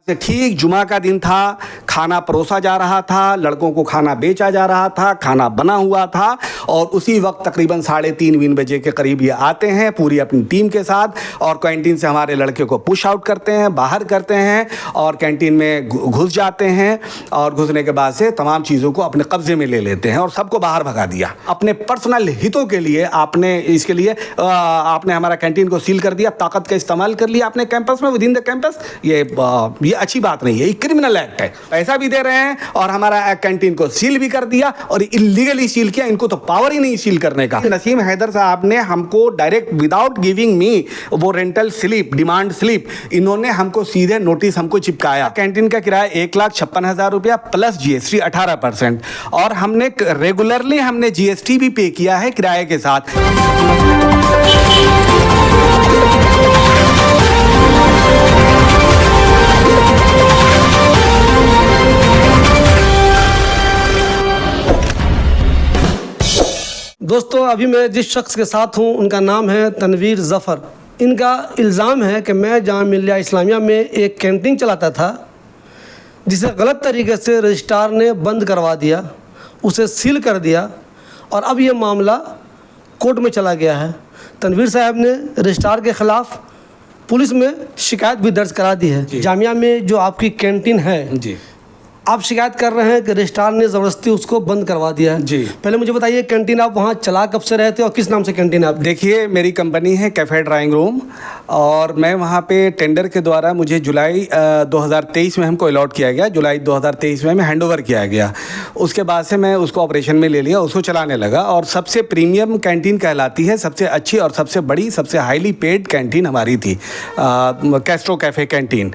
ठीक जुमा का दिन था, खाना परोसा जा रहा था, लड़कों को खाना बेचा जा रहा था, खाना बना हुआ था और उसी वक्त तकरीबन 3:30 बजे के करीब ये आते हैं पूरी अपनी टीम के साथ और कैंटीन से हमारे लड़के को पुश आउट करते हैं, बाहर करते हैं और कैंटीन में घुस जाते हैं और घुसने के बाद से तमाम चीज़ों को अपने कब्जे में ले लेते हैं और सबको बाहर भगा दिया। अपने पर्सनल हितों के लिए आपने हमारा कैंटीन को सील कर दिया, ताकत का इस्तेमाल कर लिया अपने कैंपस में, विद इन द कैंपस। ये अच्छी बात नहीं है, ये क्रिमिनल एक्ट है। पैसा भी दे रहे हैं और हमारा कैंटीन को सील भी कर दिया और इलीगली सील किया। इनको तो पावर ही नहीं सील करने का। नसीम हैदर साहब ने हमको डायरेक्ट विदाउट गिविंग मी वो रेंटल स्लिप, डिमांड स्लिप, इन्होंने हमको सीधे नोटिस हमको चिपकाया। कैंटीन का किराया 1,56,000 रुपया प्लस जीएसटी 18% और हमने रेगुलरली जीएसटी भी पे किया है किराए के साथ। दोस्तों, अभी मैं जिस शख्स के साथ हूं उनका नाम है तनवीर ज़फ़र। इनका इल्ज़ाम है कि मैं जामिया मिल्लिया इस्लामिया में एक कैंटीन चलाता था जिसे गलत तरीके से रजिस्ट्रार ने बंद करवा दिया, उसे सील कर दिया और अब ये मामला कोर्ट में चला गया है। तनवीर साहब ने रजिस्ट्रार के ख़िलाफ़ पुलिस में शिकायत भी दर्ज करा दी है। जामिया में जो आपकी कैंटीन है जी, आप शिकायत कर रहे हैं कि रजिस्ट्रार ने ज़बरदस्ती उसको बंद करवा दिया है जी। पहले मुझे बताइए, कैंटीन आप वहाँ चला कब से रहते और किस नाम से कैंटीन है आप? देखिए, मेरी कंपनी है कैफ़े ड्राइंग रूम और मैं वहाँ पे टेंडर के द्वारा मुझे जुलाई 2023 में हमको अलॉट किया गया। जुलाई 2023 में हैंड ओवर किया गया। उसके बाद से मैं उसको ऑपरेशन में ले लिया, उसको चलाने लगा और सबसे प्रीमियम कैंटीन कहलाती है, सबसे अच्छी और सबसे बड़ी, सबसे हाईली पेड कैंटीन हमारी थी, कैस्ट्रो कैफ़े कैंटीन।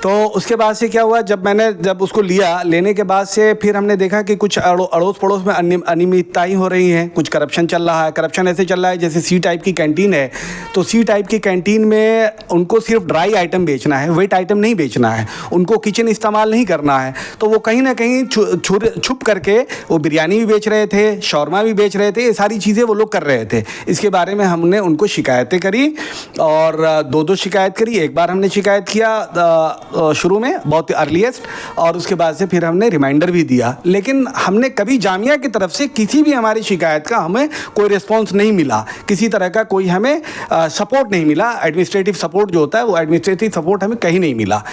तो उसके बाद से क्या हुआ, जब उसको लेने के बाद से फिर हमने देखा कि कुछ अड़ोस पड़ोस में अनियमितताएं हो रही हैं, कुछ करप्शन चल रहा है। करप्शन ऐसे चल रहा है जैसे सी टाइप की कैंटीन है, तो सी टाइप की कैंटीन में उनको सिर्फ ड्राई आइटम बेचना है, वेट आइटम नहीं बेचना है, उनको किचन इस्तेमाल नहीं करना है। तो वो कहीं ना कहीं छुप करके वो बिरयानी भी बेच रहे थे, शौरमा भी बेच रहे थे, ये सारी चीज़ें वो लोग कर रहे थे। इसके बारे में हमने उनको शिकायतें करी और दो शिकायत करी। एक बार हमने शिकायत किया शुरू में बहुत अर्लीस्ट और उसके बाद से फिर हमने रिमाइंडर भी दिया, लेकिन हमने कभी जामिया की तरफ से किसी भी हमारी शिकायत का हमें कोई रिस्पॉन्स नहीं मिला, किसी तरह का कोई हमें सपोर्ट नहीं मिला। एडमिनिस्ट्रेटिव सपोर्ट जो होता है वो एडमिनिस्ट्रेटिव सपोर्ट हमें कहीं नहीं मिला।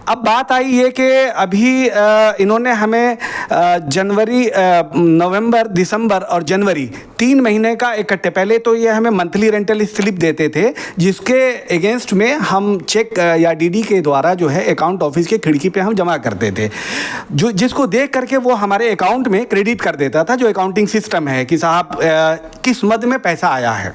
अब बात आई है कि अभी इन्होंने हमें नवंबर, दिसंबर और जनवरी 3 महीने का इकट्ठे, पहले तो ये हमें मंथली रेंटल स्लिप देते थे जिसके अगेंस्ट में हम चेक या डीडी के द्वारा जो है अकाउंट ऑफिस के खिड़की पे हम जमा करते थे, जिसको देख करके वो हमारे अकाउंट में क्रेडिट कर देता था, जो अकाउंटिंग सिस्टम है कि साहब किस मद में पैसा आया है।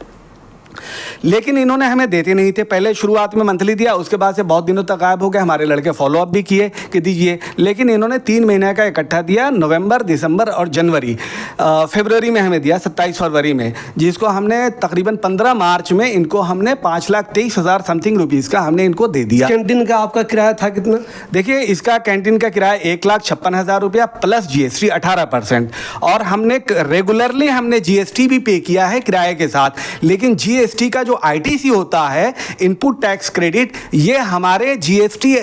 लेकिन इन्होंने हमें देते नहीं थे। पहले शुरुआत में मंथली दिया, उसके बाद से बहुत दिनों तक गायब हो गए। हमारे लड़के फॉलोअप भी किए कि दीजिए, लेकिन इन्होंने 3 महीने का इकट्ठा दिया, नवंबर, दिसंबर और जनवरी। फरवरी में हमें दिया 27 फरवरी में, जिसको हमने तकरीबन 15 मार्च में इनको हमने 5,23,000 समथिंग रुपीज़ का हमने इनको दे दिया। कैंटीन का आपका किराया था कितना? देखिए, इसका कैंटीन का किराया 1,56,000 रुपया प्लस जीएसटी 18% और हमने रेगुलरली जीएसटी भी पे किया है किराए के साथ। लेकिन जीएसटी का जो आईटीसी होता है, इनपुट टैक्स क्रेडिट, ये हमारे जीएसटी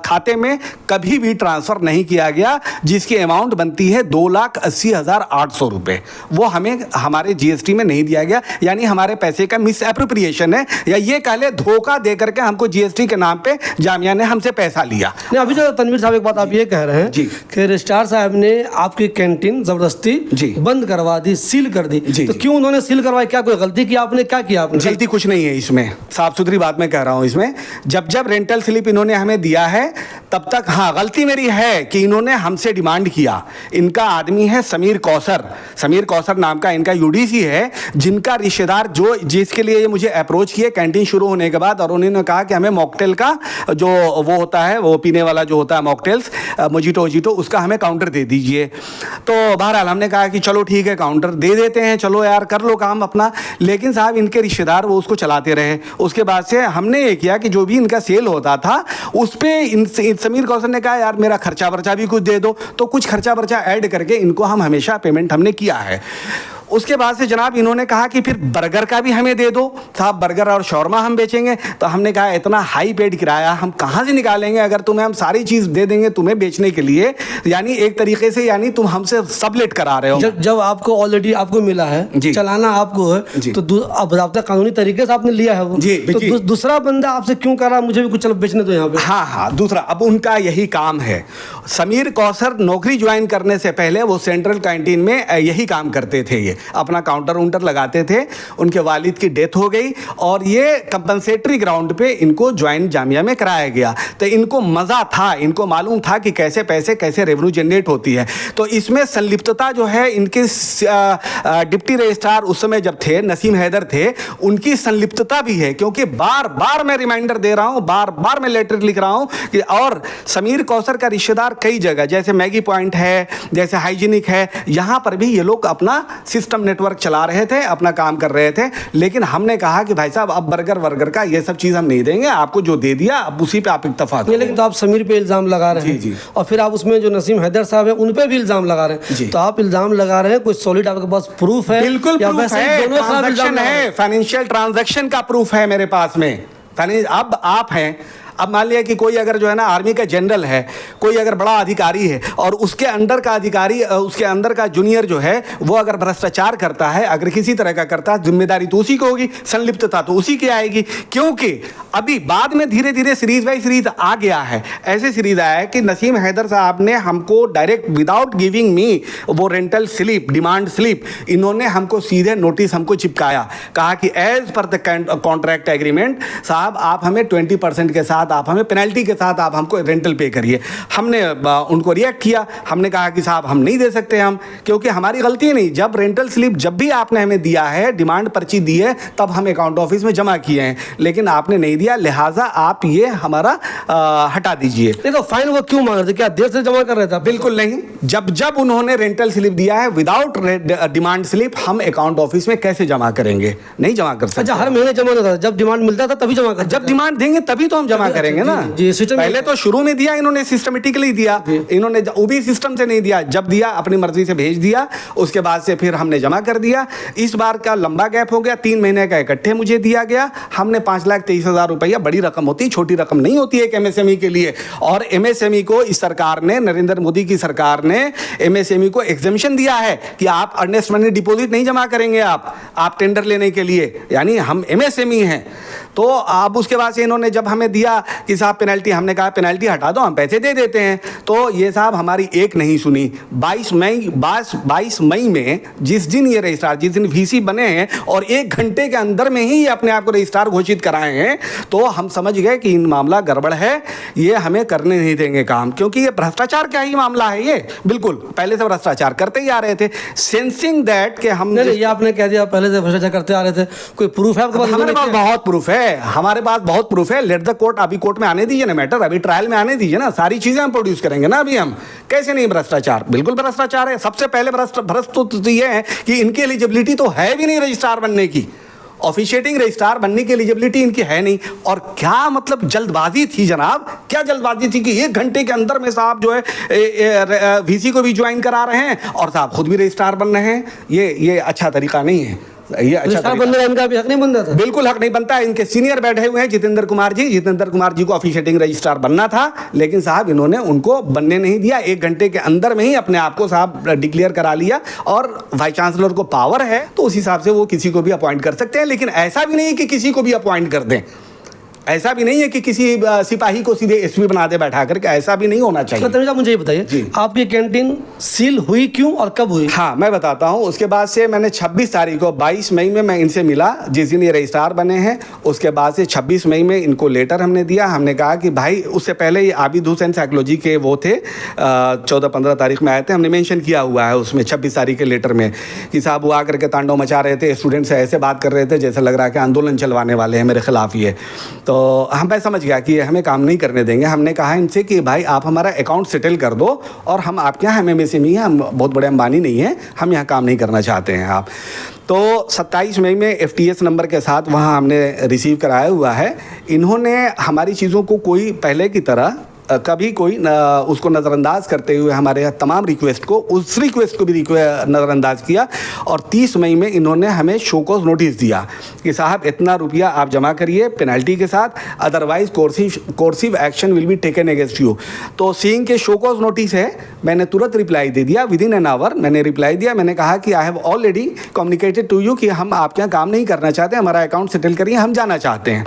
खाते में कभी भी ट्रांसफर नहीं किया गया, जिसकी अमाउंट बनती है 2,80,800 रुपये। वो हमें हमारे जीएसटी में नहीं दिया गया, यानी हमारे पैसे का मिस एप्रोप्रिएशन है, या ये कह ले धोखा दे करके हमको जीएसटी के नाम पे जामिया ने हमसे पैसा लिया। नहीं, अभी जो तनवीर साहब एक बात आप ये कह रहे हैं कि रजिस्ट्रार साहब ने आपकी कैंटीन जबरदस्ती बंद करवा दी, सील कर दी, तो क्यों उन्होंने सील करवाई? क्या कोई गलती की आपने? क्या किया आपने? गलती कुछ नहीं है इसमें, साफ सुथरी बात मैं कह रहा हूं। इसमें जब रेंटल स्लिप इन्होंने हमें दिया है तब तक, हाँ, गलती मेरी है कि इन्होंने हमसे डिमांड किया। इनका आदमी है समीर कौसर नाम का इनका यूडीसी है, जिनका रिश्तेदार जिसके लिए ये मुझे अप्रोच किए कैंटीन शुरू होने के बाद, और उन्होंने कहा कि हमें मॉकटेल का जो वो होता है, वो पीने वाला जो होता है मॉकटेल्स, मोजिटो, उसका हमें काउंटर दे दीजिए। तो बहरहाल हमने कहा कि चलो ठीक है, काउंटर दे देते हैं, चलो यार कर लो काम अपना। लेकिन साहब इनके रिश्तेदार वो उसको चलाते रहे। उसके बाद से हमने ये किया कि जो भी इनका सेल होता था उस पर समीर कौसर ने कहा यार मेरा खर्चा वर्चा भी कुछ दे दो, तो कुछ खर्चा वर्चा ऐड करके इनको हम हमेशा पेमेंट हमने किया है। उसके बाद से जनाब इन्होंने कहा कि फिर बर्गर का भी हमें दे दो साहब, बर्गर और शौरमा हम बेचेंगे। तो हमने कहा इतना हाई पेड किराया हम कहाँ से निकालेंगे अगर तुम्हें हम सारी चीज़ दे देंगे तुम्हें बेचने के लिए, यानी एक तरीके से यानी तुम हमसे सबलेट करा रहे हो। जब आपको ऑलरेडी आपको मिला है, चलाना आपको है, तो अब ज़ाब्ता कानूनी तरीके से आपने लिया है वो, तो दूसरा बंदा आपसे क्यों कर रहा है मुझे भी कुछ चलो बेचने दो यहाँ पे? हाँ, दूसरा अब उनका यही काम है। समीर कौसर नौकरी ज्वाइन करने से पहले वो सेंट्रल कैंटीन में यही काम करते थे, ये अपना काउंटर उंटर लगाते थे। उनके वालिद की डेथ हो गई और ये कंपनसेटरी ग्राउंड पे इनको ज्वाइन जामिया में कराया गया। तो इनको मज़ा था, इनको मालूम था कि कैसे पैसे कैसे रेवेन्यू जनरेट होती है। तो इसमें संलिप्तता जो है इनके डिप्टी रजिस्ट्रार उस समय जब थे नसीम हैदर थे, उनकी संलिप्तता भी है, क्योंकि बार बार मैं रिमाइंडर दे रहा हूँ, बार बार मैं लेटर लिख रहा हूँ कि और समीर कौसर का रिश्तेदार कई जगह जैसे मैगी पॉइंट है, जैसे हाइजीनिक है, यहाँ पर भी ये लोग अपना सिस्टम नेटवर्क चला रहे थे, अपना काम कर रहे थे। लेकिन हमने कहा कि भाई साहब अब बर्गर वर्गर का ये सब चीज़ हम नहीं देंगे, आपको जो दे दिया अब उसी पे आप इत्तेफाक करें। लेकिन तो आप समीर पे इल्ज़ाम लगा रहे हैं, और फिर आप उसमें जो नसीम हैदर साहब है उन पे भी इल्ज़ाम लगा रहे हैं। तो आप इल्ज़ाम लगा रहे हैं, कोई सॉलिड आपके पास प्रूफ है? बिल्कुल प्रूफ है, ट्रांजैक्शन है, फाइनेंशियल ट्रांजैक्शन का प्रूफ है मेरे पास में। अब आप हैं, अब मान लिया कि कोई अगर जो है ना आर्मी का जनरल है, कोई अगर बड़ा अधिकारी है और उसके अंडर का अधिकारी, उसके अंदर का जूनियर जो है वो अगर भ्रष्टाचार करता है, अगर किसी तरह का करता है, जिम्मेदारी तो उसी को होगी, संलिप्तता तो उसी की आएगी। क्योंकि अभी बाद में धीरे धीरे सीरीज बाई सीरीज आ गया है, ऐसे सीरीज आया है कि नसीम हैदर साहब ने हमको डायरेक्ट विदाउट गिविंग मी वो रेंटल स्लिप, डिमांड स्लिप, इन्होंने हमको सीधे नोटिस हमको चिपकाया, कहा कि as per the contract agreement साहब आप हमें 20% के साथ, आप हमें पेनल्टी के साथ आप हमको रेंटल पे करिए। हमने उनको रिएक्ट किया, हमने कहा कि साहब हम नहीं दे सकते हम, क्योंकि हमारी गलती नहीं, जब रेंटल स्लिप जब भी आपने हमें दिया है, डिमांड पर्ची दी है, तब हम अकाउंट ऑफिस में जमा किए हैं, लेकिन आपने नहीं दिया, लिहाजा आप ये हमारा हटा दीजिए। नहीं तो फाइन वो क्यों मांग रहे थे? क्या देर से जमा कर रहे थे? बिल्कुल नहीं, जब उन्होंने रेंटल स्लिप दिया है विदाउट डिमांड स्लिप हम अकाउंट ऑफिस में कैसे जमा करेंगे? नहीं जमा कर सकते। अच्छा, हर महीने जमा होता था, जब डिमांड मिलता था तभी जमा कर? जब डिमांड देंगे तभी तो हम जमा करेंगे ना। पहले तो शुरू में दिया इन्होंने, सिस्टमेटिकली दिया इन्होंने, वो भी सिस्टम से नहीं दिया, जब दिया अपनी मर्जी से भेज दिया, उसके बाद से फिर हमने जमा कर दिया। इस बार का लंबा गैप हो गया, 3 महीने का इकट्ठे मुझे दिया गया, हमने 5,23,000 रुपया, बड़ी रकम होती है, छोटी रकम नहीं होती है एक एमएसएमई के लिए। और एमएसएमई को इस सरकार ने, नरेंद्र मोदी की सरकार ने एमएसएमई को एग्जेम्पशन दिया है कि आप अर्नेस्ट मनी डिपॉजिट नहीं जमा करेंगे आप टेंडर लेने के लिए, यानी हम एमएसएमई हैं। तो अब उसके बाद से इन्होंने जब हमें दिया कि साहब पेनल्टी, हमने कहा पेनल्टी हटा दो, हम पैसे दे देते हैं। तो ये साहब हमारी एक नहीं सुनी। 22 मई में जिस दिन ये रजिस्ट्रार, जिस दिन वीसी बने हैं और 1 घंटे के अंदर में ही ये अपने आप को रजिस्ट्रार घोषित कराए हैं, तो हम समझ गए कि इन मामला गड़बड़ है, ये हमें करने नहीं देंगे काम, क्योंकि ये भ्रष्टाचार का ही मामला है। ये बिल्कुल पहले से भ्रष्टाचार करते ही आ रहे थे, सेंसिंग दैट कि हम ये आपने कह दिया पहले से भ्रष्टाचार करते आ रहे थे, कोई प्रूफ है आपके पास? हमारे पास बहुत प्रूफ है, हमारे पास बहुत प्रूफ है। लेट द कोर्ट, अभी कोर्ट में आने दीजिए ना मैटर, अभी ट्रायल में आने दीजिए ना, सारी चीजें हम प्रोड्यूस करेंगे ना। अभी हम कैसे नहीं भ्रष्टाचार? बिल्कुल भ्रष्टाचार है। सबसे पहले भ्रष्ट तो ये है कि इनकी एलिजिबिलिटी तो है भी नहीं रजिस्ट्रार बनने की, ऑफिशिएटिंग रजिस्ट्रार बनने की एलिजिबिलिटी इनकी है नहीं। और क्या मतलब जल्दबाजी थी जनाब, क्या जल्दबाजी थी कि 1 घंटे के अंदर में साहब जो है वीसी को भी ज्वाइन करा रहे हैं और साहब खुद भी रजिस्ट्रार बन रहे हैं। ये अच्छा तरीका नहीं है, ये अच्छा बनने का इनका भी हक नहीं बनता था। बिल्कुल हक नहीं बनता है। इनके सीनियर बैठे हुए हैं जितेंद्र कुमार जी को ऑफिशिएटिंग रजिस्ट्रार बनना था, लेकिन साहब इन्होंने उनको बनने नहीं दिया। 1 घंटे के अंदर में ही अपने आप को साहब डिक्लेयर करा लिया, और वाइस चांसलर को पावर है तो उस हिसाब से वो किसी को भी अपॉइंट कर सकते हैं। लेकिन ऐसा भी नहीं कि किसी को भी अपॉइंट कर दें, ऐसा भी नहीं है कि किसी सिपाही को सीधे एसपी बना दे बैठा करके, ऐसा भी नहीं होना चाहिए। तो मुझे ये बताइए आपकी कैंटीन सील हुई क्यों और कब हुई? हाँ मैं बताता हूँ। उसके बाद से मैंने 26 तारीख को 22 मई में मैं इनसे मिला, जिस दिन ये रजिस्ट्रार बने हैं। उसके बाद से 26 मई में इनको लेटर हमने दिया, हमने कहा कि भाई, उससे पहले ये आबिद हुसैन साइकोलॉजी के वो थे, 14-15 तारीख में आए थे, हमने मेंशन किया हुआ है उसमें 26 तारीख के लेटर में कि साहब वो आकर के तांडव मचा रहे थे, स्टूडेंट से ऐसे बात कर रहे थे जैसे लग रहा है कि आंदोलन चलवाने वाले हैं मेरे खिलाफ ये। तो मैं समझ गया कि हमें काम नहीं करने देंगे। हमने कहा इनसे कि भाई आप हमारा अकाउंट सेटल कर दो, और हम आपके यहाँ MSME हैं, हम बहुत बड़े अंबानी नहीं हैं, हम यहाँ काम नहीं करना चाहते हैं आप। तो 27 मई में FTS नंबर के साथ वहाँ हमने रिसीव कराया हुआ है। इन्होंने हमारी चीज़ों को कोई पहले की तरह कभी कोई उसको नज़रअंदाज करते हुए हमारे तमाम रिक्वेस्ट को, उस रिक्वेस्ट को भी नज़रअंदाज किया और 30 मई में इन्होंने हमें शो कॉज नोटिस दिया कि साहब इतना रुपया आप जमा करिए पेनल्टी के साथ, otherwise coercive action will be taken against you. तो सीइंग के शो कॉज नोटिस है, मैंने तुरंत रिप्लाई दे दिया, विद इन एन आवर मैंने रिप्लाई दिया। मैंने कहा कि I have already communicated to you कि हम आपके यहाँ काम नहीं करना चाहते, हमारा अकाउंट सेटल करिए, हम जाना चाहते हैं।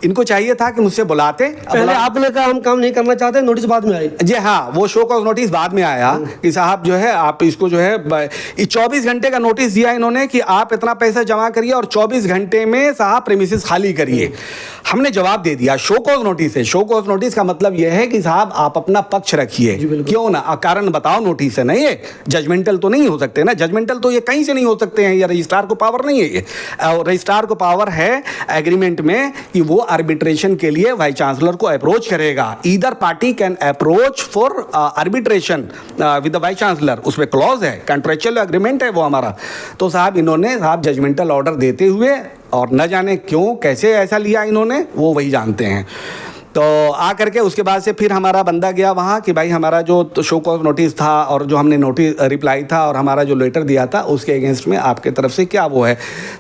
इनको चाहिए था कि मुझसे बुलाते, पहले आपने कहा हम काम नहीं करना चाहते, नोटिस बाद में आई। जी हाँ, वो शो कॉज नोटिस बाद में आया कि साहब जो है आप इसको जो है 24 घंटे का नोटिस दिया इन्होंने कि आप इतना पैसा जमा करिए और 24 घंटे में साहब प्रेमिसेस खाली करिए। हमने जवाब दे दिया, शो कॉज नोटिस है। शो कॉज नोटिस का मतलब यह है कि साहब आप अपना पक्ष रखिए, क्यों ना, कारण बताओ नोटिस है ना, ये जजमेंटल तो नहीं हो सकते ना, जजमेंटल तो ये कहीं से नहीं हो सकते हैं, ये रजिस्ट्रार को पावर नहीं है। ये रजिस्ट्रार को पावर है एग्रीमेंट में कि वो आर्बिट्रेशन के लिए वाइस चांसलर को अप्रोच करेगा। Either party can approach for arbitration with the vice chancellor, उसमें क्लॉज है, कॉन्ट्रेक्चुअल एग्रीमेंट है वो हमारा। तो साहब इन्होंने साहब जजमेंटल ऑर्डर देते हुए और न जाने क्यों कैसे ऐसा लिया इन्होंने, वो वही जानते हैं। तो आ करके उसके बाद से फिर हमारा बंदा गया वहाँ कि भाई हमारा जो शो कॉज नोटिस था और जो हमने नोटिस रिप्लाई था और हमारा जो लेटर दिया था उसके अगेंस्ट में आपके तरफ से क्या वो है।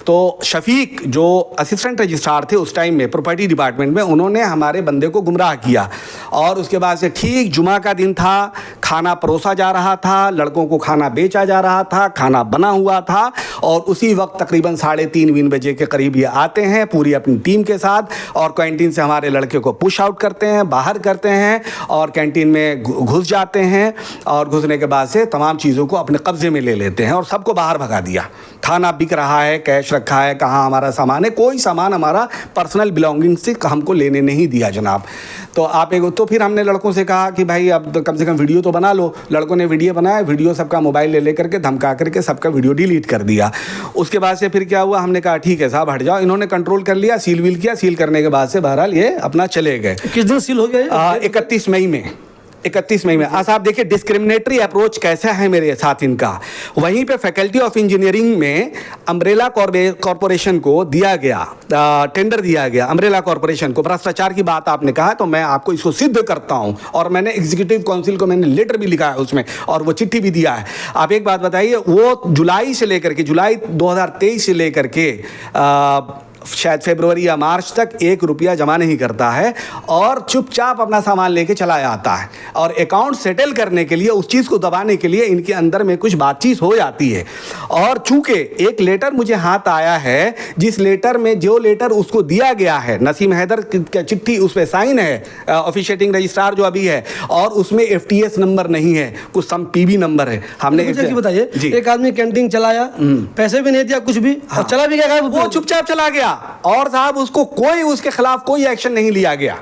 तो शफीक जो असिस्टेंट रजिस्ट्रार थे उस टाइम में प्रॉपर्टी डिपार्टमेंट में, उन्होंने हमारे बंदे को गुमराह किया और उसके बाद से ठीक जुमा का दिन था, खाना परोसा जा रहा था, लड़कों को खाना बेचा जा रहा था, खाना बना हुआ था और उसी वक्त तकरीबन 3:30 बजे के करीब ये आते हैं पूरी अपनी टीम के साथ और कैंटीन से हमारे लड़के को पुश आउट करते हैं, बाहर करते हैं और कैंटीन में घुस जाते हैं और घुसने के बाद से तमाम चीज़ों को अपने कब्जे में ले लेते हैं और सबको बाहर भगा दिया। खाना बिक रहा है, कैश रखा है, कहाँ हमारा सामान है, कोई सामान हमारा पर्सनल बिलोंगिंग से हमको लेने नहीं दिया जनाब। तो आप तो फिर हमने लड़कों से कहा कि भाई अब तो कम से कम वीडियो तो बना लो। लड़कों ने वीडियो बनाया, वीडियो सबका मोबाइल ले लेकर के धमका करके सबका वीडियो डिलीट कर दिया। उसके बाद से फिर क्या हुआ, हमने कहा ठीक है साहब हट जाओ। इन्होंने कंट्रोल कर लिया, सील वील किया, सील करने के बाद से बहरहाल ये अपना चले गए। किस दिन सील हो गया? 31 मई में। 31 मई में। साहब देखिए डिस्क्रिमिनेटरी अप्रोच कैसा है मेरे साथ इनका। वहीं पे फैकल्टी ऑफ इंजीनियरिंग में अम्ब्रेला कॉरपोरेशन को दिया गया, टेंडर दिया गया अम्ब्रेला कॉरपोरेशन को। भ्रष्टाचार की बात आपने कहा तो मैं आपको इसको सिद्ध करता हूं और मैंने एग्जीक्यूटिव काउंसिल को मैंने लेटर भी लिखा है उसमें और वो चिट्ठी भी दिया है। आप एक बात बताइए, वो जुलाई 2023 से लेकर के शायद फरवरी या मार्च तक 1 रुपया जमा नहीं करता है और चुपचाप अपना सामान लेके चला जाता है और अकाउंट सेटल करने के लिए उस चीज़ को दबाने के लिए इनके अंदर में कुछ बातचीत हो जाती है। और चूंकि एक लेटर मुझे हाथ आया है, जिस लेटर में जो लेटर उसको दिया गया है, नसीम हैदर की चिट्ठी उस पर साइन है, ऑफिशिएटिंग रजिस्ट्रार जो अभी है, और उसमें FTS नंबर नहीं है, कुछ सम PB नंबर है। हमने बताइए, एक आदमी कैंटीन चलाया, पैसे भी नहीं दिया कुछ भी, और चला भी गया, वो चुपचाप चला गया और साहब उसको कोई उसके खिलाफ कोई एक्शन नहीं लिया गया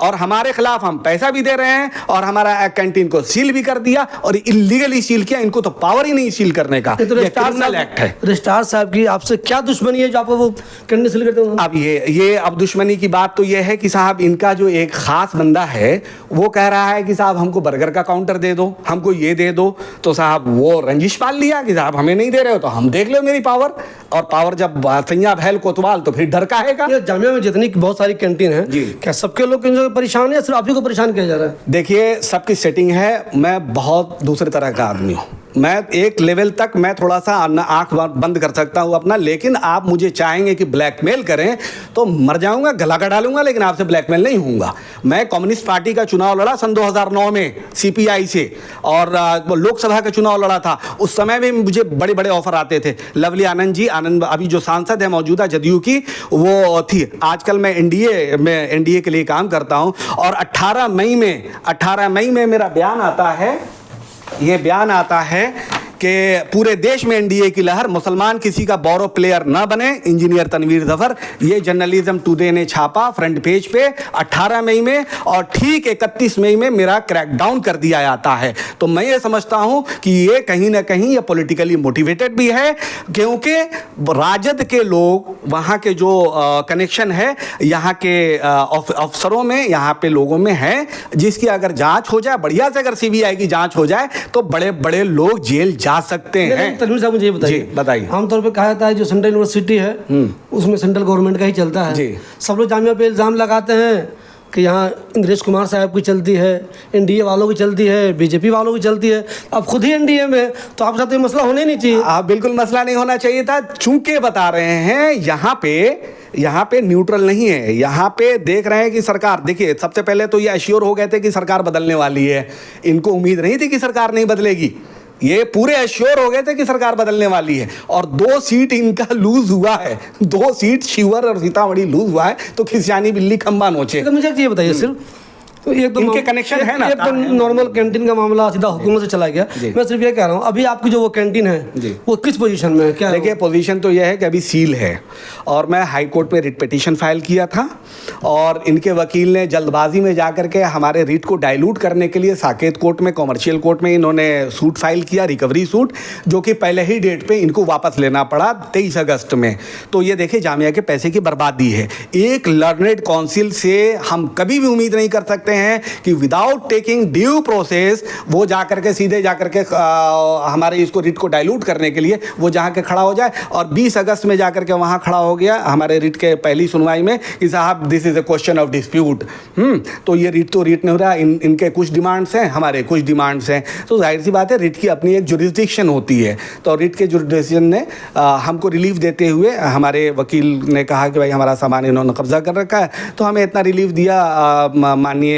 और हमारे खिलाफ हम पैसा भी दे रहे हैं और हमारा कैंटीन को सील भी कर दिया और इलीगली सील किया। इनको तो पावर ही नहीं सील करने का, तो ये क्रिमिनल एक्ट है। रजिस्ट्रार साहब की आपसे क्या दुश्मनी है जो आपको वो कैंटीन सील करते हैं? अब ये अब दुश्मनी की बात तो ये है कि साहब इनका जो एक खास बंदा है वो कह रहा है कि साहब हमको बर्गर का काउंटर दे दो, हमको ये दे दो। तो साहब वो रंजिश पाल लिया कि साहब हमें नहीं दे रहे हो तो हम देख लो मेरी पावर, और पावर जब सैया भैल कोतवाल तो फिर डर का है। जामिया में जितनी बहुत सारी कैंटीन है, क्या सबके लोग परेशान है, सिर्फ आप ही को परेशान किया जा रहा है? देखिए सबकी सेटिंग है, मैं बहुत दूसरे तरह का आदमी हूँ। मैं एक लेवल तक मैं थोड़ा सा आंख बंद कर सकता हूँ अपना, लेकिन आप मुझे चाहेंगे कि ब्लैकमेल करें तो मर जाऊंगा, गला का डालूंगा, लेकिन आपसे ब्लैकमेल नहीं होऊंगा। मैं कम्युनिस्ट पार्टी का चुनाव लड़ा सन 2009 में CPI से और लोकसभा का चुनाव लड़ा था। उस समय में मुझे बड़े बड़े ऑफर आते थे। लवली आनंद जी, अभी जो सांसद है मौजूदा जदयू की, वो थी। आजकल मैं NDA के लिए काम करता हूँ और 18 मई में मेरा बयान आता है, ये बयान आता है कि पूरे देश में NDA की लहर, मुसलमान किसी का बोरो प्लेयर ना बने, इंजीनियर तनवीर जफर। ये जर्नलिज्म टुडे ने छापा फ्रंट पेज पे 18 मई में और ठीक 31 मई में मेरा क्रैकडाउन कर दिया जाता है। तो मैं ये समझता हूं कि ये कहीं ना कहीं ये पॉलिटिकली मोटिवेटेड भी है, क्योंकि राजद के लोग, वहाँ के जो कनेक्शन है यहाँ के अफसरों में, यहाँ पे लोगों में है, जिसकी अगर जांच हो जाए, बढ़िया से अगर CBI की जांच हो जाए तो बड़े बड़े लोग जेल जा सकते हैं। तनवीर साहब मुझे ये बताइए, आमतौर पे कहा जाता है जो सेंट्रल यूनिवर्सिटी है उसमें सेंट्रल गवर्नमेंट का ही चलता है। सब लोग जामिया पे इल्जाम लगाते हैं कि यहाँ इंद्रेश कुमार साहब की चलती है, एनडीए वालों की चलती है, बीजेपी वालों की चलती है, आप खुद ही एनडीए में हैं, तो आपके साथ ये मसला होना ही नहीं चाहिए। आप बिल्कुल मसला नहीं होना चाहिए था, चूंकि बता रहे हैं यहाँ पे न्यूट्रल नहीं है। यहाँ पे देख रहे हैं कि सरकार, देखिए सबसे पहले तो ये एश्योर हो गए थे कि सरकार बदलने वाली है, इनको उम्मीद नहीं थी कि सरकार नहीं बदलेगी, ये पूरे एश्योर हो गए थे कि सरकार बदलने वाली है। और 2 सीट इनका लूज हुआ है, 2 सीट शिवर और सीतामढ़ी लूज हुआ है, तो खिसियानी बिल्ली खंबा नोचे। तो मुझे ये बताइए सिर्फ, तो एक तो इनके कनेक्शन है ना, एक तो नॉर्मल कैंटीन का मामला सीधा हुकूमत से चला गया। मैं सिर्फ ये कह रहा हूँ, अभी आपकी जो वो कैंटीन है वो किस पोजीशन में है, क्या है? देखिए पोजीशन तो यह है कि अभी सील है, और मैं हाई कोर्ट में रिट पिटीशन फाइल किया था, और इनके वकील ने जल्दबाजी में जाकर के हमारे रिट को डाइल्यूट करने के लिए साकेत कोर्ट में, कॉमर्शियल कोर्ट में इन्होंने सूट फाइल किया, रिकवरी सूट, जो कि पहले ही डेट पे इनको वापस लेना पड़ा 23 अगस्त में। तो ये देखिए जामिया के पैसे की बर्बादी है। एक लर्नेड काउंसिल से हम कभी भी उम्मीद नहीं कर सकते हैं कि विदाउट टेकिंग ड्यू प्रोसेस वो जाकर के सीधे जाकर के हमारे इसको रिट को डाइल्यूट करने के लिए वो जहाँ के खड़ा हो जाए, और 20 अगस्त में जाकर के वहाँ खड़ा हो गया हमारे रिट के पहली सुनवाई में कि साहब this is a question of dispute. तो ये रिट नहीं हो रहा, इनके कुछ डिमांड्स हैं, हमारे कुछ डिमांड्स हैं, तो जाहिर सी बात है रिट की अपनी एक जुरिस्डिक्शन होती है। तो रिट के जुरिस्डिक्शन ने हमको रिलीफ देते हुए, हमारे वकील ने कहा कि भाई हमारा सामान इन्होंने कब्जा कर रखा है, तो हमें इतना रिलीफ दिया माननीय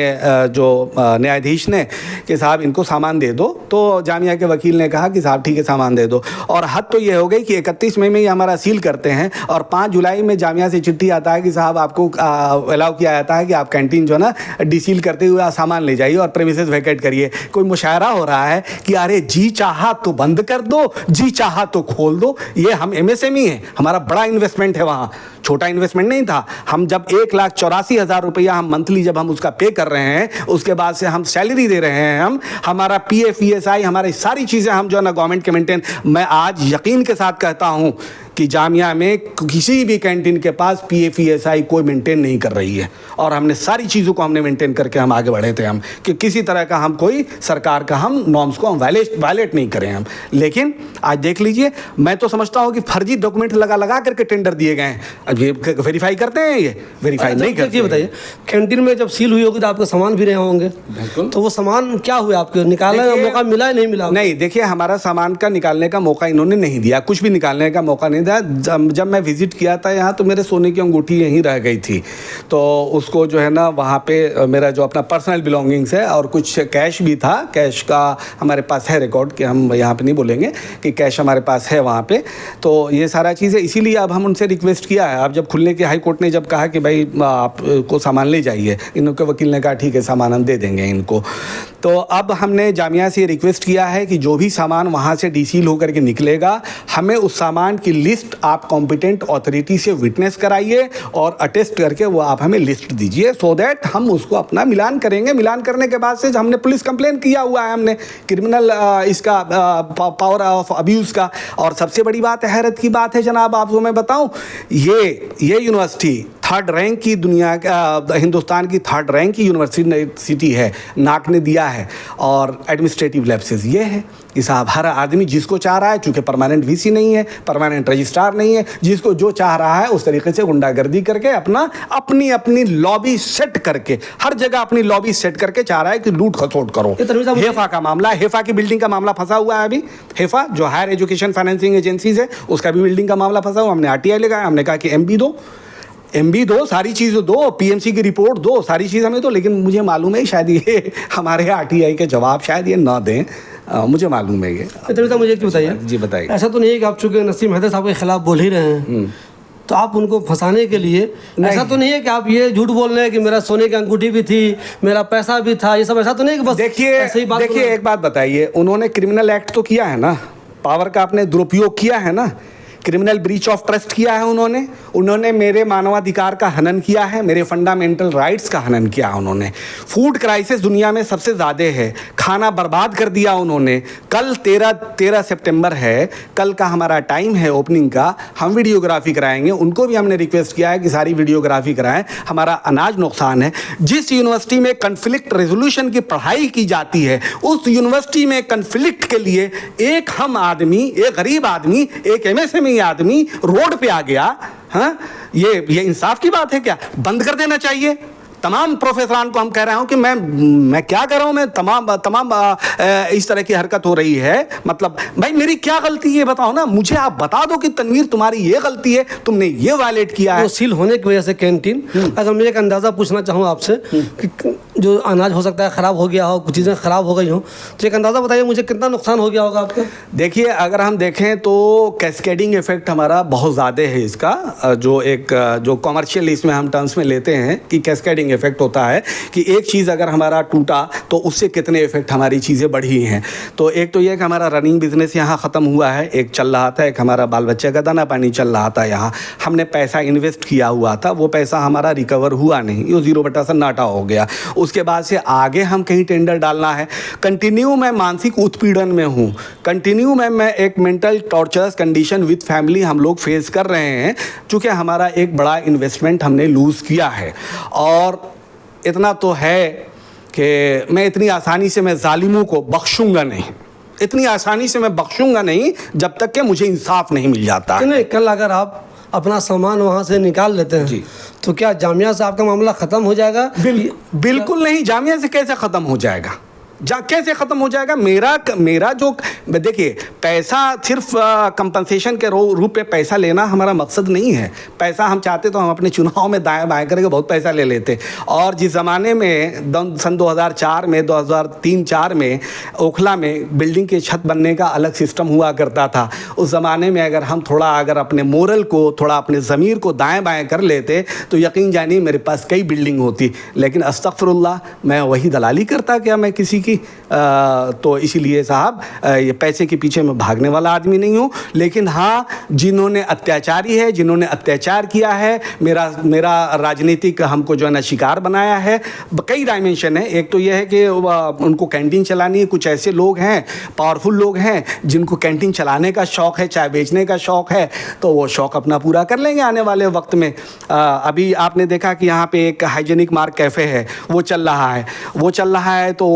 जो न्यायाधीश ने कि साहब इनको सामान दे दो। तो जामिया के वकील ने कहा कि साहब ठीक है सामान दे दो, और हद तो ये हो गई कि 31 मई में ही हमारा सील करते हैं, और 5 जुलाई में जामिया से चिट्ठी आता है कि साहब आपको अलाउ किया जाता है कि आप कैंटीन जो है ना डिसील करते हुए सामान ले जाइए और प्रेमिसेस वैकेट करिए। कोई मुशायरा हो रहा है कि अरे जी चाहा तो बंद कर दो, जी चाहा तो खोल दो। ये हम MSME हैं, हमारा बड़ा इन्वेस्टमेंट है वहाँ, छोटा इन्वेस्टमेंट नहीं था। हम जब 1,84,000 रुपया हम मंथली जब हम उसका पे कर रहे हैं, उसके बाद से हम सैलरी दे रहे हैं, हम हमारा PF ESI हमारी सारी चीज़ें हम जो है ना गवर्नमेंट के मेंटेन। मैं आज यकीन के साथ कहता हूँ कि जामिया में किसी भी कैंटीन के पास PF ESI कोई मेंटेन नहीं कर रही है, और हमने सारी चीज़ों को हमने मेंटेन करके हम आगे बढ़े थे, हम कि किसी तरह का हम कोई सरकार का हम नॉर्म्स को हम वायलेट नहीं करें हम। लेकिन आज देख लीजिए, मैं तो समझता हूँ कि फर्जी डॉक्यूमेंट लगा करके टेंडर दिए गए हैं। अब ये वेरीफाई करते हैं, ये वेरीफाई नहीं करते। ये बताइए, कैंटीन में जब सील हुई होगी तो आपके सामान भी रहे होंगे, तो वो सामान क्या हुआ आपके, निकालने का मौका मिला या नहीं मिला? नहीं, देखिए हमारा सामान का निकालने का मौका इन्होंने नहीं दिया, कुछ भी निकालने का मौका नहीं दिया। जब मैं विजिट किया था यहाँ, तो मेरे सोने की अंगूठी यहीं रह गई थी, तो उसको जो है ना वहाँ पे मेरा जो अपना पर्सनल बिलोंगिंग्स है और कुछ कैश भी था, कैश का हमारे पास है रिकॉर्ड कि हम यहाँ पे नहीं बोलेंगे कि कैश हमारे पास है वहाँ पे। तो ये सारा चीज़ें, इसीलिए अब हम उनसे रिक्वेस्ट किया है। अब जब खुलने के हाई कोर्ट ने जब कहा कि भाई आपको सामान ले जाइए, इनके वकील ने कहा ठीक है सामान हम दे देंगे इनको। तो अब हमने जामिया से रिक्वेस्ट किया है कि जो भी सामान वहाँ से डीसील होकर के निकलेगा, हमें उस सामान की लिस्ट आप कॉम्पिटेंट अथॉरिटी से विटनेस कराइए और अटेस्ट करके वो आप हमें लिस्ट दीजिए, सो दैट हम उसको अपना मिलान करेंगे। मिलान करने के बाद से हमने पुलिस कंप्लेन किया हुआ है, हमने क्रिमिनल इसका पावर ऑफ अब्यूज़ का। और सबसे बड़ी बात, हैरत की बात है जनाब, आपको मैं बताऊं, ये यूनिवर्सिटी 3rd रैंक की, दुनिया का हिंदुस्तान की 3rd रैंक की यूनिवर्सिटी है, नाक ने दिया है। और एडमिनिस्ट्रेटिव लैप्सेस ये है कि साहब हर आदमी जिसको चाह रहा है, चूँकि परमानेंट VC नहीं है, परमानेंट रजिस्ट्रार नहीं है, जिसको जो चाह रहा है उस तरीके से गुंडागर्दी करके अपनी लॉबी सेट करके, हर जगह अपनी लॉबी सेट करके चाह रहा है कि लूट खसोट करो। हेफा का मामला, हेफा की बिल्डिंग का मामला फंसा हुआ है अभी। हेफा जो हायर एजुकेशन फाइनेंसिंग एजेंसीज है, उसका भी बिल्डिंग का मामला फंसा हुआ। हमने RTI लगाया, हमने कहा कि MB दो, सारी चीज़ दो, PMC की रिपोर्ट दो, सारी चीज़ हमें दो। लेकिन मुझे मालूम है शायद ये हमारे RTI के जवाब शायद ये ना दें, मुझे मालूम है ये। मुझे बताइए जी बताइए। ऐसा तो नहीं है कि आप चूँकि नसीम हैदर साहब के खिलाफ बोल ही रहे हैं, तो आप उनको फंसाने के लिए, ऐसा तो नहीं है कि आप ये झूठ बोल रहे हैं कि मेरा सोने की अंगूठी भी थी, मेरा पैसा भी था, ये सब ऐसा तो नहीं कि बस देखिए एक बात बताइए, उन्होंने क्रिमिनल एक्ट तो किया है ना, पावर का आपने दुरुपयोग किया है ना, क्रिमिनल ब्रीच ऑफ ट्रस्ट किया है उन्होंने मेरे मानवाधिकार का हनन किया है, मेरे फंडामेंटल राइट्स का हनन किया उन्होंने। फूड क्राइसिस दुनिया में सबसे ज़्यादा है, खाना बर्बाद कर दिया उन्होंने। कल 13 सितंबर है, कल का हमारा टाइम है ओपनिंग का, हम वीडियोग्राफी कराएंगे। उनको भी हमने रिक्वेस्ट किया है कि सारी वीडियोग्राफी कराएं, हमारा अनाज नुकसान है। जिस यूनिवर्सिटी में कन्फ्लिक्ट रेजोल्यूशन की पढ़ाई की जाती है, उस यूनिवर्सिटी में कन्फ्लिक्ट के लिए एक हम आदमी, एक गरीब आदमी, एक MSME आदमी रोड पे आ गया। हाँ, ये इंसाफ की बात है क्या? बंद कर देना चाहिए। तमाम प्रोफेसरान को हम कह रहा हूं कि मैं क्या कर रहा हूं, मैं तमाम इस तरह की हरकत हो रही है। मतलब भाई मेरी क्या गलती है बताओ ना, मुझे आप बता दो कि तनवीर तुम्हारी ये गलती है, तुमने ये वायलेट किया है। वो सील होने की वजह से कैंटीन, अगर मैं एक अंदाज़ा पूछना चाहूँ आपसे कि जो अनाज हो सकता है ख़राब हो गया हो, कुछ चीज़ें ख़राब हो गई हो, तो एक अंदाज़ा बताइए मुझे कितना नुकसान हो गया होगा आपका? देखिए अगर हम देखें तो कैस्केडिंग इफेक्ट हमारा बहुत ज़्यादा है इसका, जो कॉमर्शियल इसमें हम टर्म्स में लेते हैं कि कैस्केडिंग इफेक्ट होता है कि एक चीज़ अगर हमारा टूटा तो उससे कितने इफेक्ट हमारी चीज़ें बढ़ी हैं। तो एक तो ये कि हमारा रनिंग बिजनेस यहाँ ख़त्म हुआ है, एक चल रहा था, एक हमारा बाल बच्चे का दाना पानी चल रहा था, यहाँ हमने पैसा इन्वेस्ट किया हुआ था, वो पैसा हमारा रिकवर हुआ नहीं, ये 0 सन्नाटा हो गया। उसके बाद से आगे हम कहीं टेंडर डालना है, कंटिन्यू मैं मानसिक उत्पीड़न में हूँ, कंटिन्यू मैं एक mental torturers condition with family हम लोग फेस कर रहे हैं, चूँकि हमारा एक बड़ा इन्वेस्टमेंट हमने लूज़ किया है। और इतना तो है कि मैं इतनी आसानी से मैं जालिमों को बख्शूंगा नहीं, इतनी आसानी से मैं बख्शूंगा नहीं जब तक कि मुझे इंसाफ नहीं मिल जाता। तो नहीं, कल अगर आप अपना सामान वहाँ से निकाल लेते हैं जी, तो क्या जामिया से आपका मामला ख़त्म हो जाएगा? बिल्कुल नहीं, जामिया से कैसे ख़त्म हो जाएगा, कैसे ख़त्म हो जाएगा? मेरा जो देखिए पैसा सिर्फ कंपनसेशन के रूप में पैसा लेना हमारा मकसद नहीं है। पैसा हम चाहते तो हम अपने चुनाव में दाएं बाएं करके बहुत पैसा ले लेते। और जिस ज़माने में सन 2004 में 2003-04 में ओखला में बिल्डिंग की छत बनने का अलग सिस्टम हुआ करता था, उस ज़माने में अगर हम अगर अपने मोरल को, थोड़ा अपने ज़मीर को दाएँ बाएँ कर लेते तो यकीन जानिए मेरे पास कई बिल्डिंग होती। लेकिन अस्तगफिरुल्लाह, मैं वही दलाली करता क्या मैं किसी की? तो इसीलिए साहब ये पैसे के पीछे मैं भागने वाला आदमी नहीं हूँ। लेकिन हाँ, जिन्होंने अत्याचारी है, जिन्होंने अत्याचार किया है, मेरा राजनीतिक हमको जो है ना शिकार बनाया है, कई डायमेंशन है। एक तो ये है कि उनको कैंटीन चलानी है, कुछ ऐसे लोग हैं, पावरफुल लोग हैं जिनको कैंटीन चलाने का शौक़ है, चाय बेचने का शौक़ है, तो वो शौक़ अपना पूरा कर लेंगे आने वाले वक्त में। अभी आपने देखा कि यहाँ पे एक हाइजेनिक मार्क कैफ़े है, वो चल रहा है, तो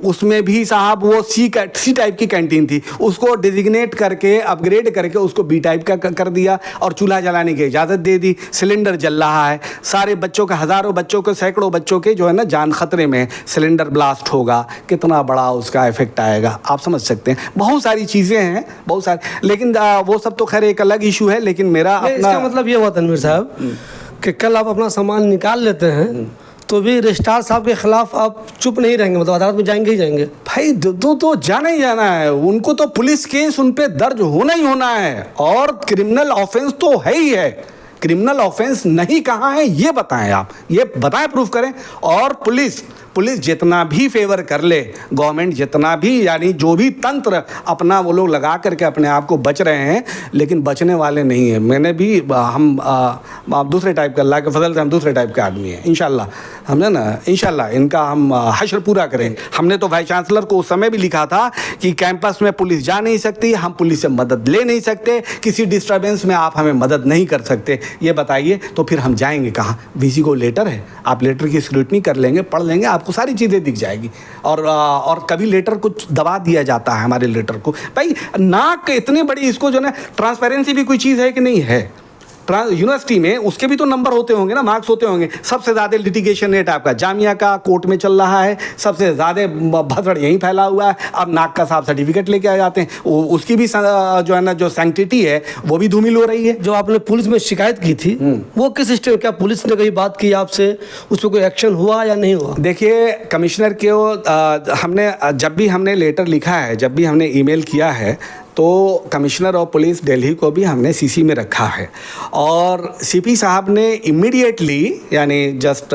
उसमें भी साहब वो सी टाइप की कैंटीन थी, उसको डिजिग्नेट करके अपग्रेड करके उसको बी टाइप का कर दिया और चूल्हा जलाने की इजाज़त दे दी। सिलेंडर जल रहा है, सारे बच्चों के, हज़ारों बच्चों के, सैकड़ों बच्चों के जो है ना जान खतरे में, सिलेंडर ब्लास्ट होगा, कितना बड़ा उसका इफेक्ट आएगा आप समझ सकते हैं। बहुत सारी चीज़ें हैं, बहुत सारी, लेकिन वो सब तो खैर एक अलग इशू है। लेकिन मेरा अपना इसका मतलब ये हुआ तनवीर साहब कि कल आप अपना सामान निकाल लेते हैं तो भी रजिस्ट्रार साहब के खिलाफ आप चुप नहीं रहेंगे, मतलब अदालत में जाएंगे ही जाएंगे? भाई तो जाना ही जाना है, उनको तो पुलिस केस उन पे दर्ज होना ही होना है। और क्रिमिनल ऑफेंस तो है ही है, क्रिमिनल ऑफेंस नहीं कहाँ है ये बताएं, आप ये बताएं, प्रूफ करें। और पुलिस जितना भी फेवर कर ले, गवर्नमेंट जितना भी, यानी जो भी तंत्र अपना वो लोग लगा करके अपने आप को बच रहे हैं, लेकिन बचने वाले नहीं हैं। मैंने भी हम दूसरे टाइप का, अल्लाह के फजल से हम दूसरे टाइप के आदमी हैं इंशाल्लाह, हमने ना इंशाल्लाह इनका हम हश्र पूरा करेंगे। हमने तो वाइस चांसलर को उस समय भी लिखा था कि कैंपस में पुलिस जा नहीं सकती, हम पुलिस से मदद ले नहीं सकते, किसी डिस्टर्बेंस में आप हमें मदद नहीं कर सकते, ये बताइए तो फिर हम जाएंगे कहाँ? वीसी को लेटर है, आप लेटर की स्क्रूटनी कर लेंगे, पढ़ लेंगे, आपको सारी चीज़ें दिख जाएगी। और कभी लेटर कुछ दबा दिया जाता है हमारे लेटर को। भाई नाक इतनी बड़ी, इसको जो है ट्रांसपेरेंसी भी कोई चीज़ है कि नहीं है? यूनिवर्सिटी में उसके भी तो नंबर होते होंगे ना, मार्क्स होते होंगे। सबसे ज़्यादा लिटिगेशन रेट आपका जामिया का कोर्ट में चल रहा है, सबसे ज़्यादा भसड़ यहीं फैला हुआ है। अब नाक का साहब सर्टिफिकेट लेके आ जाते हैं, उसकी भी जो है ना जो सैंक्टिटी है वो भी धूमिल हो रही है। जो आपने पुलिस में शिकायत की थी वो किस स्टेज, क्या पुलिस ने कहीं बात की आपसे, उस पर कोई एक्शन हुआ या नहीं हुआ? देखिए कमिश्नर के हमने जब भी हमने लेटर लिखा है, जब भी हमने ईमेल किया है, तो कमिश्नर और पुलिस दिल्ली को भी हमने सीसी में रखा है। और सीपी साहब ने इमीडिएटली, यानी जस्ट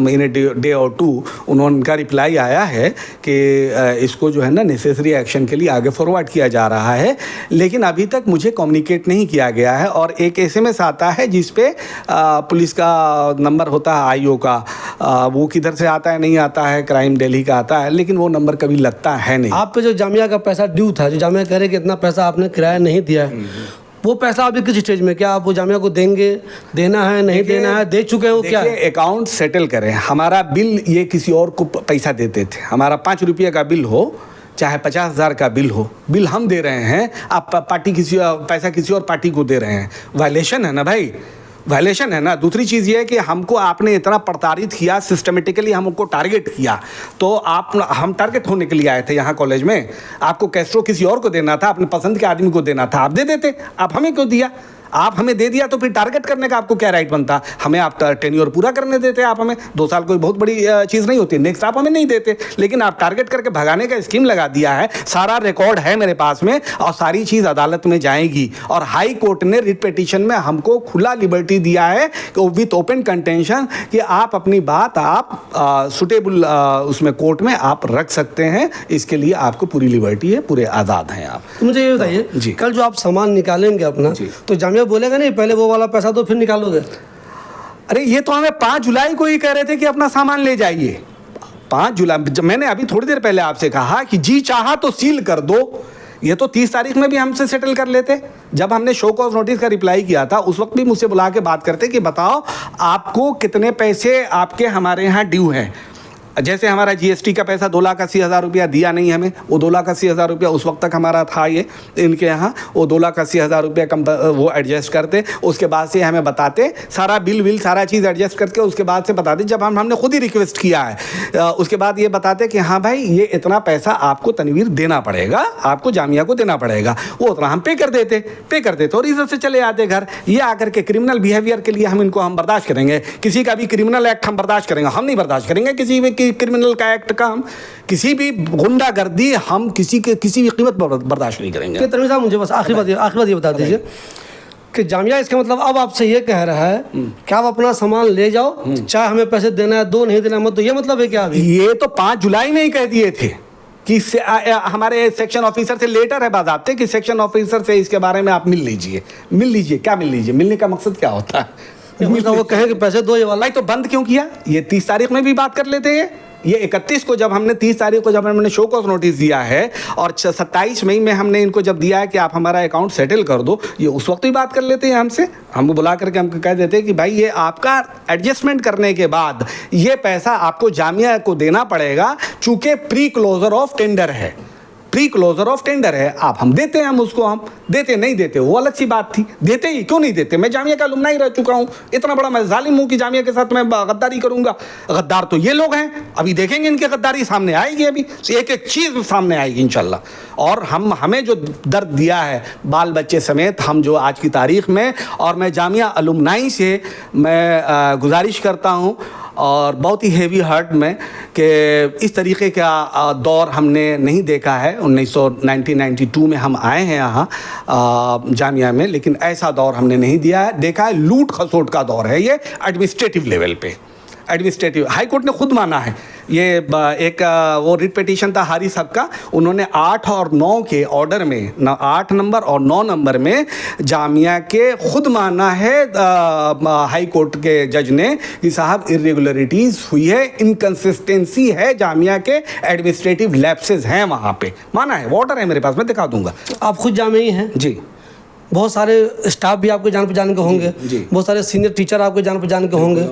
इन ए डे और टू, उनका रिप्लाई आया है कि इसको जो है ना नेसेसरी एक्शन के लिए आगे फॉरवर्ड किया जा रहा है। लेकिन अभी तक मुझे कम्युनिकेट नहीं किया गया है। और एक SMS आता है जिस पे पुलिस का नंबर होता है, IO का, वो किधर से आता है नहीं आता है, क्राइम दिल्ली का आता है, लेकिन वो नंबर कभी लगता है नहीं। आप पे जो जामिया का पैसा ड्यू था, जो जामिया करे कि इतना पैसा आपने किराया नहीं दिया है, वो पैसा अभी किस स्टेज में, क्या आप वो जामिया को देंगे, देना है नहीं देना है, दे चुके हो क्या? अकाउंट सेटल करें। हमारा बिल ये किसी और को पैसा देते थे, हमारा 5 रुपये का बिल हो चाहे 50,000 का बिल हो, बिल हम दे रहे हैं, आप पार्टी पैसा किसी और पार्टी को दे रहे हैं, वायलेशन है ना भाई। वायलेशन है ना। दूसरी चीज़ ये है कि हमको आपने इतना प्रताड़ित किया, सिस्टमेटिकली हमको टारगेट किया। तो हम टारगेट होने के लिए आए थे यहाँ कॉलेज में। आपको कैस्ट्रो किसी और को देना था, अपने पसंद के आदमी को देना था, आप दे देते। आप हमें क्यों दिया? आप हमें दे दिया तो फिर टारगेट करने का आपको क्या राइट बनता? हमें आप टेन्योर पूरा करने देते। आप हमें 2 साल कोई बहुत बड़ी चीज़ नहीं होती, नेक्स्ट आप हमें नहीं देते। लेकिन आप टारगेट करके भगाने का स्कीम लगा दिया है। सारा रिकॉर्ड है मेरे पास में और सारी चीज़ अदालत में जाएगी। और हाई कोर्ट ने रिट पिटीशन में हमको खुला लिबर्टी दिया है विथ ओपन कंटेंशन कि आप अपनी बात आप सुटेबल उसमें कोर्ट में आप रख सकते हैं। इसके लिए आपको पूरी लिबर्टी है, पूरे आज़ाद हैं आप। तो मुझे ये बताइए जी। कल जो आप सामान निकालेंगे अपना, तो जामिया बोलेगा नहीं पहले वो वाला पैसा तो फिर निकालोगे? अरे ये तो हमें 5 जुलाई को ही कह रहे थे कि अपना सामान ले जाइए। 5 जुलाई, मैंने अभी थोड़ी देर पहले आपसे कहा कि जी चाहा तो सील कर दो। ये तो 30 तारीख में भी हमसे सेटल कर लेते। जब हमने शो कॉज नोटिस का रिप्लाई किया था उस वक्त भी मुझसे बुला के बात करते कि बताओ आपको कितने पैसे आपके हमारे यहाँ ड्यू हैं। जैसे हमारा जीएसटी का पैसा 2,80,000 रुपया दिया नहीं हमें, वो 2,80,000 रुपया उस वक्त तक हमारा था। ये इनके यहाँ वो 2,80,000 रुपया वो एडजस्ट करते। उसके बाद से हमें बताते, सारा बिल सारा चीज़ एडजस्ट करके उसके बाद से बताते। जब हमने खुद ही रिक्वेस्ट किया है उसके बाद ये बताते कि हाँ भाई ये इतना पैसा आपको तनवीर देना पड़ेगा, आपको जामिया को देना पड़ेगा। वो उतना हम पे कर देते और इधर से चले आते घर। ये आकर के क्रिमिनल बिहेवियर के लिए हम बर्दाश्त करेंगे। किसी का भी क्रिमिनल एक्ट हम बर्दाश्त करेंगे? हम नहीं बर्दाश्त करेंगे किसी भी क्रिमिनल का एक्ट का। हम किसी भी गुंडागर्दी हम किसी भी कीमत पर बर्दाश्त नहीं करेंगे। तनवीर साहब मुझे बस आखिरी बात ये बता दीजिए कि जामिया इसका मतलब अब आपसे ये कह रहा है कि आप अपना सामान ले जाओ, चाहे हमें पैसे देना है दो, नहीं देना मत। तो ये मतलब है क्या? अभी ये तो 5 जुलाई में ही कह दिए थे कि हमारे सेक्शन ऑफिसर से लेटर है बाज़ाब्ते कि सेक्शन ऑफिसर से इसके बारे में आप मिल लीजिए। क्या मिल लीजिए? मिलने का मकसद क्या होता है? वो कहें कि पैसे दो, ये वाला तो बंद क्यों किया? ये 30 तारीख में भी बात कर लेते हैं। ये 31 को जब हमने 30 तारीख को जब हमने शो कॉज नोटिस दिया है और 27 मई में हमने इनको जब दिया है कि आप हमारा अकाउंट सेटल कर दो, ये उस वक्त ही बात कर लेते हैं हमसे। हमको बुला करके हमको कह देते हैं कि भाई ये आपका एडजस्टमेंट करने के बाद ये पैसा आपको जामिया को देना पड़ेगा, चूंकि प्री क्लोजर ऑफ टेंडर है। हम देते हैं, हम उसको हम देते नहीं देते वो अलग सी बात थी। देते ही क्यों नहीं देते? मैं जामिया का अलुमनाई रह चुका हूँ, इतना बड़ा मैं जालिम हूँ कि जामिया के साथ मैं गद्दारी करूंगा? गद्दार तो ये लोग हैं। अभी देखेंगे इनकी गद्दारी सामने आएगी, अभी एक एक चीज़ सामने आएगी इंशाल्लाह। और हमें जो दर्द दिया है बाल बच्चे समेत, हम जो आज की तारीख में, और मैं जामिया अलुमनाई से मैं गुजारिश करता हूँ और बहुत ही हेवी हार्ट में कि इस तरीके का दौर हमने नहीं देखा है। 1992 में हम आए हैं यहाँ जामिया में, लेकिन ऐसा दौर हमने नहीं देखा है। लूट खसोट का दौर है ये एडमिनिस्ट्रेटिव लेवल पे। हाई कोर्ट ने खुद माना है। ये एक वो रिट पिटीशन था हारिस साहब का, उन्होंने 8 और 9 के ऑर्डर में 8 नंबर और 9 नंबर में जामिया के खुद माना है हाई कोर्ट के जज ने कि साहब इरेगुलरिटीज़ हुई है, इनकन्सिस्टेंसी है, जामिया के एडमिनिस्ट्रेटिव लैप्सेस हैं, वहाँ पे माना है। वो ऑर्डर है मेरे पास, मैं दिखा दूंगा। आप खुद जामिया हैं? जी। बहुत सारे स्टाफ भी आपके जान पहचान के होंगे, बहुत सारे सीनियर टीचर आपके जान पहचान के होंगे,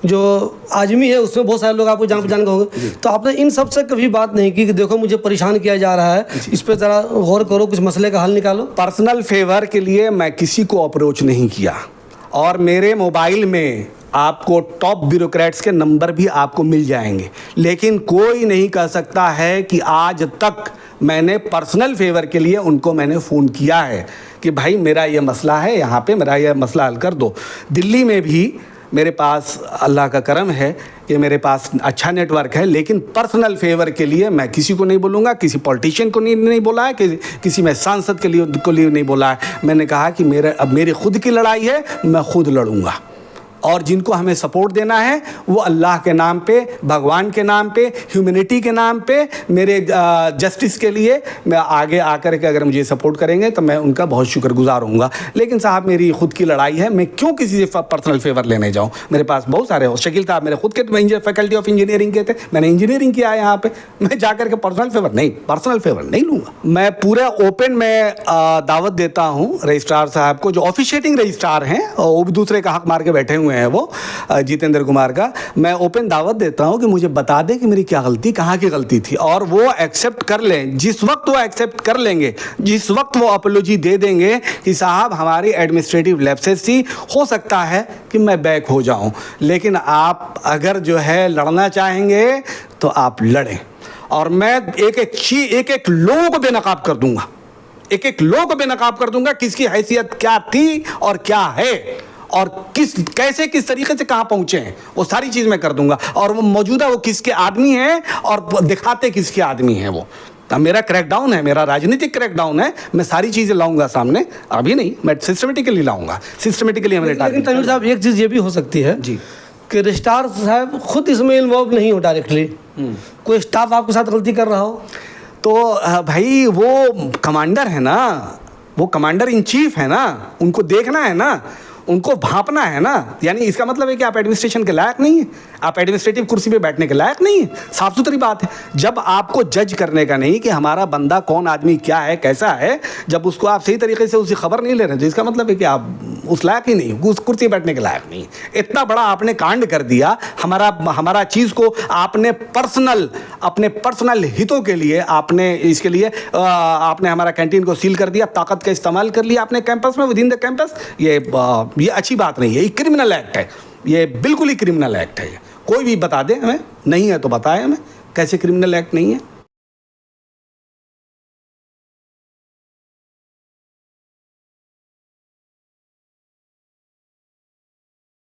जो आजमी है उसमें बहुत सारे लोग आपको जान पहचान के होंगे। तो आपने इन सब से कभी बात नहीं की कि देखो मुझे परेशान किया जा रहा है, इस पर ज़रा गौर करो, कुछ मसले का हल निकालो? पर्सनल फेवर के लिए मैं किसी को अप्रोच नहीं किया और मेरे मोबाइल में आपको टॉप ब्यूरोक्रेट्स के नंबर भी आपको मिल जाएंगे, लेकिन कोई नहीं कह सकता है कि आज तक मैंने पर्सनल फेवर के लिए उनको मैंने फ़ोन किया है कि भाई मेरा ये मसला है, यहाँ पे मेरा ये मसला हल कर दो। दिल्ली में भी मेरे पास अल्लाह का करम है कि मेरे पास अच्छा नेटवर्क है, लेकिन पर्सनल फेवर के लिए मैं किसी को नहीं बोलूँगा, किसी पॉलिटिशियन को नहीं बोला है, किसी में सांसद के लिए नहीं बोला है। मैंने कहा कि अब मेरी खुद की लड़ाई है, मैं खुद लड़ूँगा। और जिनको हमें सपोर्ट देना है वो अल्लाह के नाम पे, भगवान के नाम पे, ह्यूमैनिटी के नाम पे, मेरे जस्टिस के लिए मैं आगे आकर के अगर मुझे सपोर्ट करेंगे तो मैं उनका बहुत शुक्रगुजार होऊंगा। लेकिन साहब मेरी खुद की लड़ाई है, मैं क्यों किसी से पर्सनल फेवर लेने जाऊं? मेरे पास बहुत सारे हो। शकील साहब मेरे खुद के फैकल्टी ऑफ इंजीनियरिंग के थे, मैंने इंजीनियरिंग किया है यहाँ पे, मैं जाकर के पर्सनल फेवर नहीं लूँगा। मैं पूरा ओपन में दावत देता हूँ रजिस्ट्रार साहब को, जो ऑफिशिएटिंग रजिस्ट्रार हैं वो भी दूसरे का हक मार के बैठे हुए हुए हैं वो जितेंद्र कुमार का, मैं ओपन दावत देता हूं कि मुझे बता दें कि मेरी क्या गलती, कहाँ की गलती थी, और वो एक्सेप्ट कर लें। जिस वक्त वो एक्सेप्ट कर लेंगे, जिस वक्त वो अपॉलॉजी दे देंगे कि साहब हमारी एडमिनिस्ट्रेटिव लैप्सेस थी, हो सकता है कि मैं बैक हो जाऊं। लेकिन आप अगर जो है लड़ना चाहेंगे तो आप लड़ें, और मैं एक एक लोगों को बेनकाब कर दूंगा, एक एक लोगों को बेनकाब कर दूंगा, किसकी हैसियत क्या थी और क्या है, और कैसे किस तरीके से कहां पहुंचे हैं, वो सारी चीज मैं कर दूंगा। और वो मौजूदा वो किसके आदमी हैं और दिखाते किसके आदमी हैं वो। अब मेरा क्रैकडाउन है, मेरा राजनीतिक क्रैकडाउन है, मैं सारी चीजें लाऊंगा सामने, अभी नहीं, मैं सिस्टमेटिकली लाऊंगा, सिस्टमेटिकली हमें लेकिन तनवीर साहब एक चीज़ ये भी हो सकती है जी कि रजिस्ट्रार साहब खुद इसमें इन्वॉल्व नहीं हो डायरेक्टली, कोई स्टाफ आपके साथ गलती कर रहा हो तो भाई वो कमांडर है ना, वो कमांडर इन चीफ है ना, उनको देखना है ना, उनको भांपना है ना। यानी इसका मतलब है कि आप एडमिनिस्ट्रेशन के लायक नहीं है, आप एडमिनिस्ट्रेटिव कुर्सी पे बैठने के लायक नहीं है। साफ सुथरी बात है। जब आपको जज करने का नहीं कि हमारा बंदा कौन आदमी क्या है कैसा है, जब उसको आप सही तरीके से उसकी खबर नहीं ले रहे, तो इसका मतलब है कि आप उस लायक ही नहीं, उस कुर्सी बैठने के लायक नहीं। इतना बड़ा आपने कांड कर दिया, हमारा चीज़ को आपने अपने पर्सनल हितों के लिए आपने इसके लिए आपने हमारा कैंटीन को सील कर दिया, ताकत का इस्तेमाल कर लिया अपने कैंपस में, विद इन द कैंपस। ये अच्छी बात नहीं है, ये क्रिमिनल एक्ट है, ये बिल्कुल ही क्रिमिनल एक्ट है। कोई भी बता दे हमें, नहीं है तो बताए हमें कैसे क्रिमिनल एक्ट नहीं है।